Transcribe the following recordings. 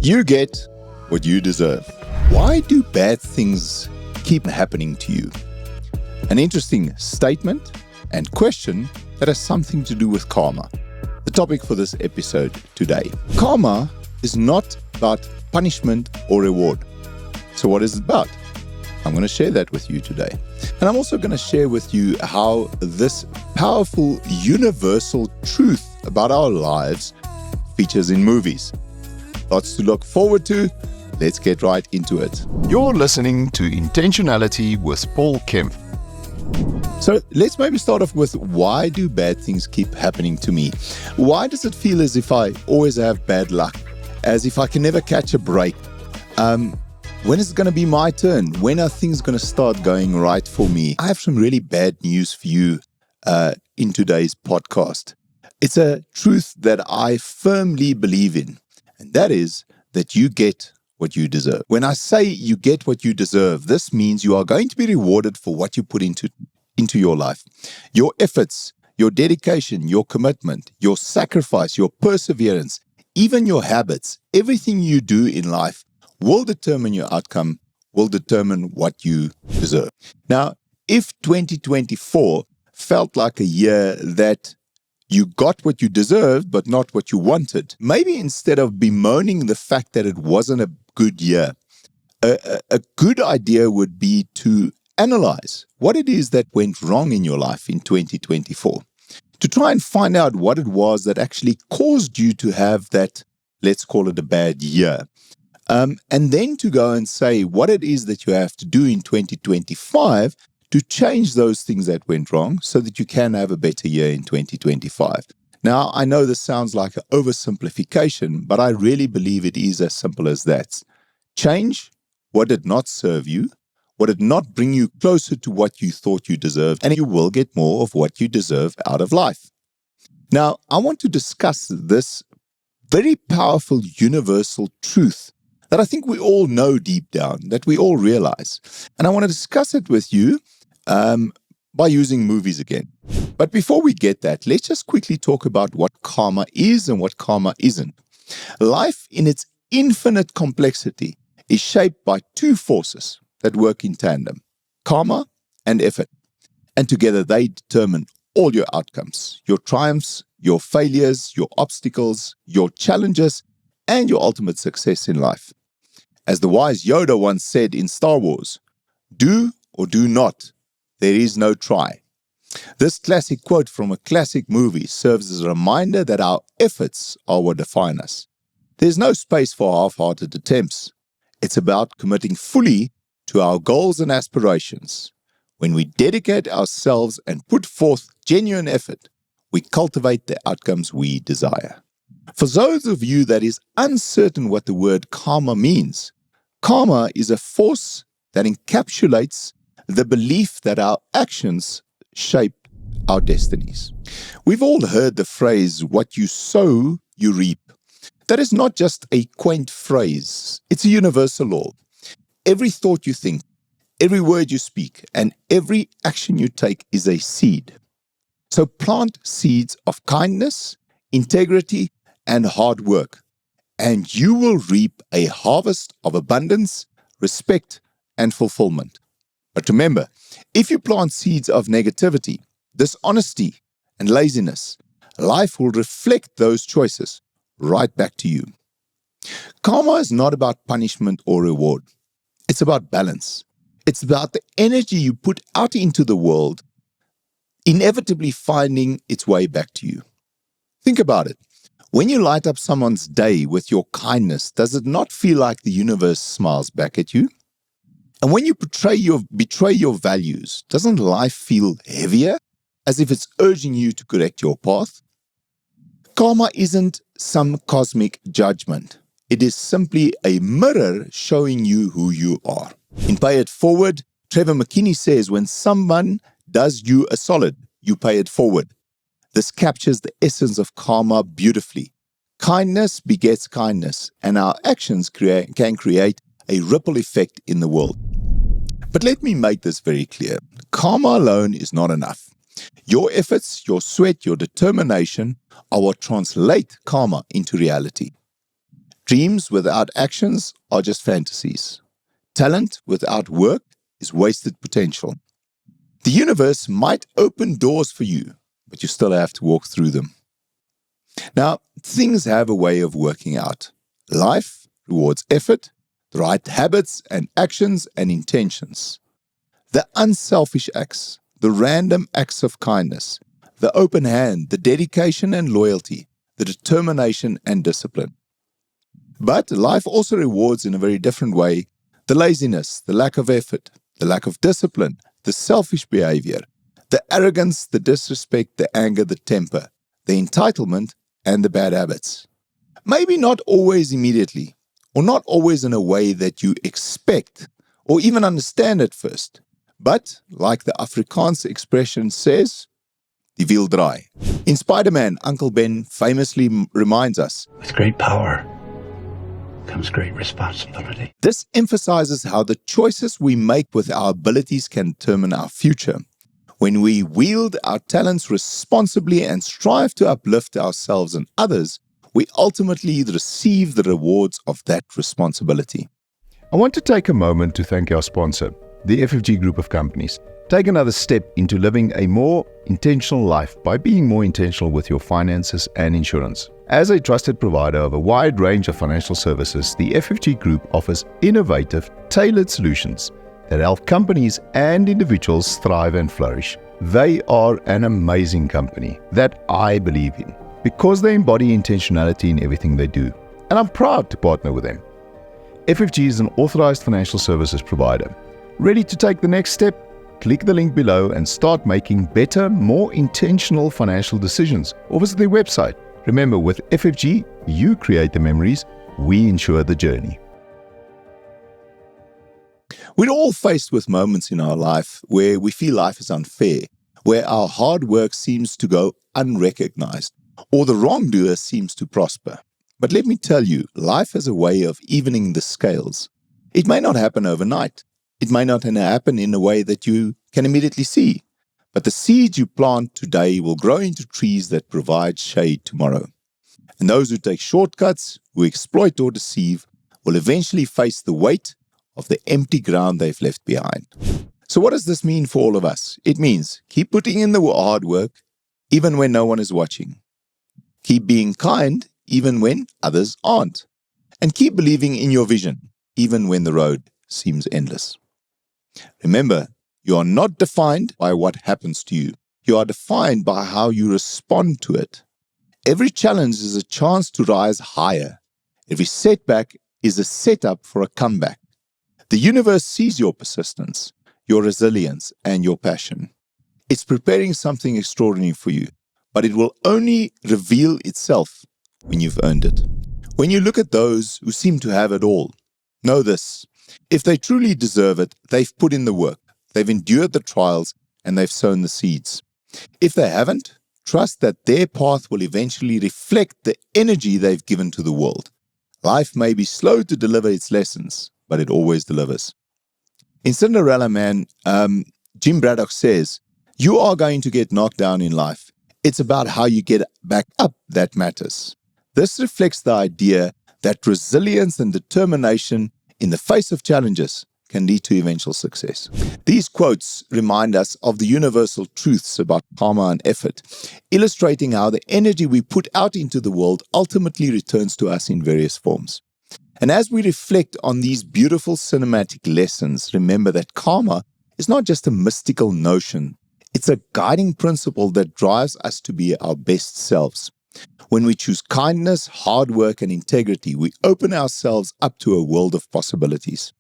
You get what you deserve. Why do bad things keep happening to you? An interesting statement and question that has something to do with karma. The topic for this episode today. Karma is not about punishment or reward. So what is it about? I'm going to share that with you today. And I'm also going to share with you how this powerful universal truth about our lives features in movies. Lots to look forward to. Let's get right into it. You're listening to Intentionality with Paul Kemp. So let's maybe start off with, why do bad things keep happening to me? Why does it feel as if I always have bad luck? As if I can never catch a break? When is it going to be my turn? When are things going to start going right for me? I have some really bad news for you in today's podcast. It's a truth that I firmly believe in, and that is that you get what you deserve. When I say you get what you deserve, this means you are going to be rewarded for what you put into your life. Your efforts, your dedication, your commitment, your sacrifice, your perseverance, even your habits, everything you do in life will determine your outcome, will determine what you deserve. Now, if 2024 felt like a year that you got what you deserved, but not what you wanted, maybe instead of bemoaning the fact that it wasn't a good year, a good idea would be to analyze what it is that went wrong in your life in 2024, to try and find out what it was that actually caused you to have that, let's call it a bad year. And then to go and say what it is that you have to do in 2025 to change those things that went wrong so that you can have a better year in 2025. Now, I know this sounds like an oversimplification, but I really believe it is as simple as that. Change what did not serve you, what did not bring you closer to what you thought you deserved, and you will get more of what you deserve out of life. Now, I want to discuss this very powerful universal truth that I think we all know deep down, that we all realize. And I want to discuss it with you by using movies again. But before we get that, let's just quickly talk about what karma is and what karma isn't. Life in its infinite complexity is shaped by two forces that work in tandem: karma and effort. And together they determine all your outcomes, your triumphs, your failures, your obstacles, your challenges, and your ultimate success in life. As the wise Yoda once said in Star Wars, "Do or do not, there is no try." This classic quote from a classic movie serves as a reminder that our efforts are what define us. There's no space for half-hearted attempts. It's about committing fully to our goals and aspirations. When we dedicate ourselves and put forth genuine effort, we cultivate the outcomes we desire. For those of you that is uncertain what the word karma means, karma is a force that encapsulates the belief that our actions shape our destinies. We've all heard the phrase, "what you sow, you reap." That is not just a quaint phrase, it's a universal law. Every thought you think, every word you speak, and every action you take is a seed. So plant seeds of kindness, integrity, and hard work, and you will reap a harvest of abundance, respect, and fulfillment. But remember, if you plant seeds of negativity, dishonesty, and laziness, life will reflect those choices right back to you. Karma is not about punishment or reward. It's about balance. It's about the energy you put out into the world, inevitably finding its way back to you. Think about it. When you light up someone's day with your kindness, does it not feel like the universe smiles back at you? And when you betray your values, doesn't life feel heavier, as if it's urging you to correct your path? Karma isn't some cosmic judgment. It is simply a mirror showing you who you are. In Pay It Forward, Trevor McKinney says, when someone does you a solid, you pay it forward. This captures the essence of karma beautifully. Kindness begets kindness, and our actions can create a ripple effect in the world. But let me make this very clear. Karma alone is not enough. Your efforts, your sweat, your determination are what translate karma into reality. Dreams without actions are just fantasies. Talent without work is wasted potential. The universe might open doors for you, but you still have to walk through them. Now, things have a way of working out. Life rewards effort, the right habits and actions and intentions. The unselfish acts, the random acts of kindness, the open hand, the dedication and loyalty, the determination and discipline. But life also rewards in a very different way the laziness, the lack of effort, the lack of discipline, the selfish behavior, the arrogance, the disrespect, the anger, the temper, the entitlement, and the bad habits. Maybe not always immediately, or not always in a way that you expect or even understand at first. But, like the Afrikaans expression says, die wiel draai. In Spider-Man, Uncle Ben famously reminds us, with great power comes great responsibility. This emphasizes how the choices we make with our abilities can determine our future. When we wield our talents responsibly and strive to uplift ourselves and others, we ultimately receive the rewards of that responsibility. I want to take a moment to thank our sponsor, the FFG Group of Companies. Take another step into living a more intentional life by being more intentional with your finances and insurance. As a trusted provider of a wide range of financial services, the FFG Group offers innovative, tailored solutions that help companies and individuals thrive and flourish. They are an amazing company that I believe in because they embody intentionality in everything they do, and I'm proud to partner with them. FFG is an authorized financial services provider. Ready to take the next step? Click the link below and start making better, more intentional financial decisions, or visit their website. Remember, with FFG, you create the memories, we ensure the journey. We're all faced with moments in our life where we feel life is unfair, where our hard work seems to go unrecognized, or the wrongdoer seems to prosper. But let me tell you, life has a way of evening the scales. It may not happen overnight. It may not happen in a way that you can immediately see, but the seeds you plant today will grow into trees that provide shade tomorrow. And those who take shortcuts, who exploit or deceive, will eventually face the weight of the empty ground they've left behind. So what does this mean for all of us? It means keep putting in the hard work, even when no one is watching. Keep being kind, even when others aren't. And keep believing in your vision, even when the road seems endless. Remember, you are not defined by what happens to you. You are defined by how you respond to it. Every challenge is a chance to rise higher. Every setback is a setup for a comeback. The universe sees your persistence, your resilience, and your passion. It's preparing something extraordinary for you, but it will only reveal itself when you've earned it. When you look at those who seem to have it all, know this. If they truly deserve it, they've put in the work, they've endured the trials, and they've sown the seeds. If they haven't, trust that their path will eventually reflect the energy they've given to the world. Life may be slow to deliver its lessons, but it always delivers. In Cinderella Man, Jim Braddock says, you are going to get knocked down in life. It's about how you get back up that matters. This reflects the idea that resilience and determination in the face of challenges can lead to eventual success. These quotes remind us of the universal truths about karma and effort, illustrating how the energy we put out into the world ultimately returns to us in various forms. And as we reflect on these beautiful cinematic lessons, remember that karma is not just a mystical notion. It's a guiding principle that drives us to be our best selves. When we choose kindness, hard work, and integrity, we open ourselves up to a world of possibilities.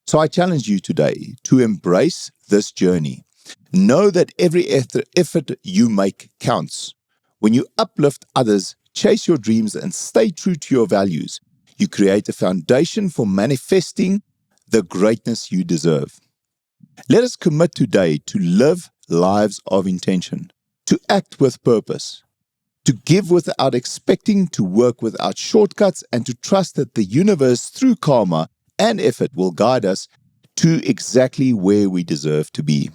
So I challenge you today to embrace this journey. Know that every effort you make counts. When you uplift others, chase your dreams, and stay true to your values, you create a foundation for manifesting the greatness you deserve. Let us commit today to live lives of intention, to act with purpose, to give without expecting, to work without shortcuts, and to trust that the universe, through karma and effort, will guide us to exactly where we deserve to be.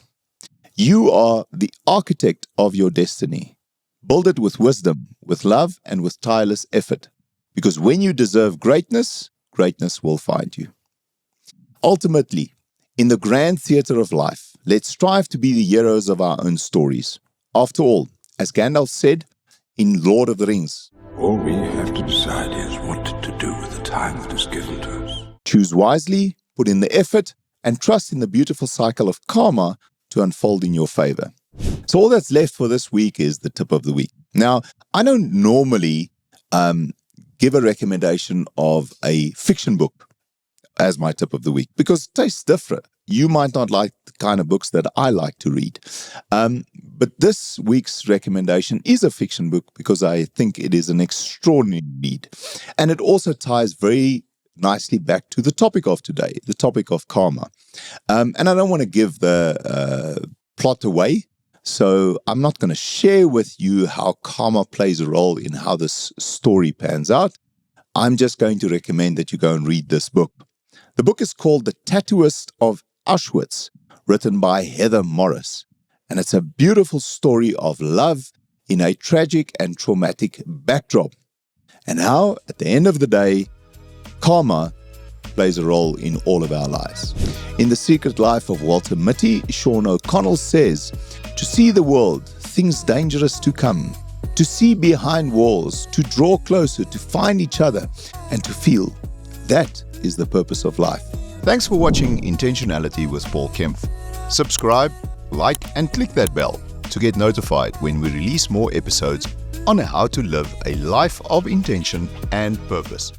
You are the architect of your destiny. Build it with wisdom, with love, and with tireless effort. Because when you deserve greatness, greatness will find you. Ultimately, in the grand theatre of life, let's strive to be the heroes of our own stories. After all, as Gandalf said in Lord of the Rings, all we have to decide is what to do with the time that is given to us. Choose wisely, put in the effort, and trust in the beautiful cycle of karma to unfold in your favor. So all that's left for this week is the tip of the week. Now, I don't normally give a recommendation of a fiction book as my tip of the week because it tastes different. You might not like the kind of books that I like to read. But this week's recommendation is a fiction book because I think it is an extraordinary read. And it also ties very nicely back to the topic of today, the topic of karma. And I don't want to give the plot away, so I'm not going to share with you how karma plays a role in how this story pans out. I'm just going to recommend that you go and read this book. The book is called The Tattooist of Auschwitz, written by Heather Morris. And it's a beautiful story of love in a tragic and traumatic backdrop. And how, at the end of the day, karma plays a role in all of our lives. In The Secret Life of Walter Mitty, Sean O'Connell says, to see the world, things dangerous to come, to see behind walls, to draw closer, to find each other, and to feel. That is the purpose of life. Thanks for watching Intentionality with Paul Kempf. Subscribe, like, and click that bell to get notified when we release more episodes on how to live a life of intention and purpose.